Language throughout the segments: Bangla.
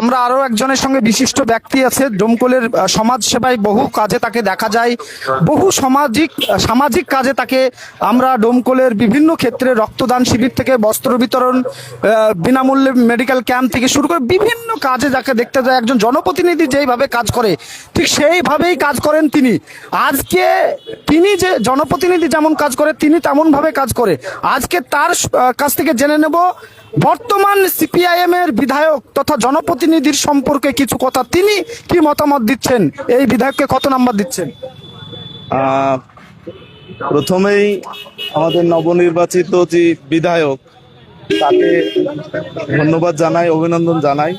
আমরা আরো একজনের সঙ্গে বিশিষ্ট ব্যক্তি আছে ডোমকলের সমাজ সেবায় বহু কাজে তাকে দেখা যায়, বহু সামাজিক কাজে তাকে আমরা ডোমকলের বিভিন্ন ক্ষেত্রে রক্তদান শিবির থেকে বস্ত্র বিতরণ, বিনামূল্যে মেডিকেল ক্যাম্প থেকে শুরু করে বিভিন্ন কাজে যাকে দেখতে যায়। একজন জনপ্রতিনিধি যেইভাবে কাজ করে ঠিক সেইভাবেই কাজ করেন তিনি। আজকে তিনি যে জনপ্রতিনিধি যেমন কাজ করে তিনি তেমন ভাবে কাজ করে। আজকে তার কাছ থেকে জেনে নেব বর্তমান সিপিআইএম এর বিধায়ক তথা জনপ্রতিনিধির সম্পর্কে কিছু কথা, তিনি কি মতামত দিচ্ছেন, এই বিধায়ককে কত নাম্বার দিচ্ছেন? প্রথমেই আমাদের নবনির্বাচিত যে বিধায়ক তাকে ধন্যবাদ জানাই, অভিনন্দন জানাই।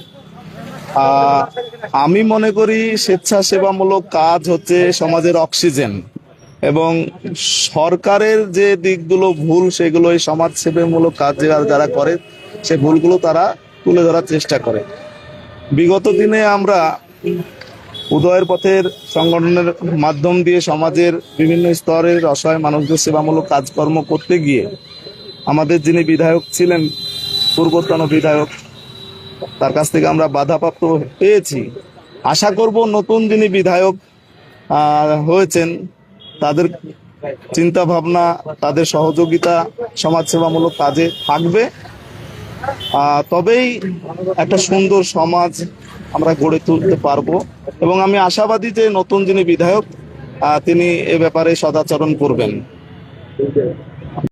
আমি মনে করি স্বেচ্ছাসেবামূলক কাজ হচ্ছে সমাজের অক্সিজেন, এবং সরকারের যে দিকগুলো ভুল সেগুলো এই সমাজসেবামূলক কাজ যারা করে সে ভুলগুলো তারা তুলে ধরার চেষ্টা করে। বিগত দিনে আমরা উদয়ের পথের সংগঠনের মাধ্যম দিয়ে সমাজের বিভিন্ন স্তরের অসহায় মানুষদের সেবামূলক কাজকর্ম করতে গিয়ে আমাদের যিনি বিধায়ক ছিলেন, পূর্বতন বিধায়ক, তার কাছ থেকে আমরা বাধাপ্রাপ্ত পেয়েছি। আশা করব নতুন যিনি বিধায়ক হয়েছেন তাদের চিন্তা ভাবনা, তাদের সহযোগিতা সমাজসেবামূলক কাজে থাকবে, তবেই একটা সুন্দর সমাজ আমরা গড়ে তুলতে পারবো। এবং আমি আশাবাদী যে নতুন যিনি বিধায়ক তিনি এ ব্যাপারে সদাচরণ করবেন।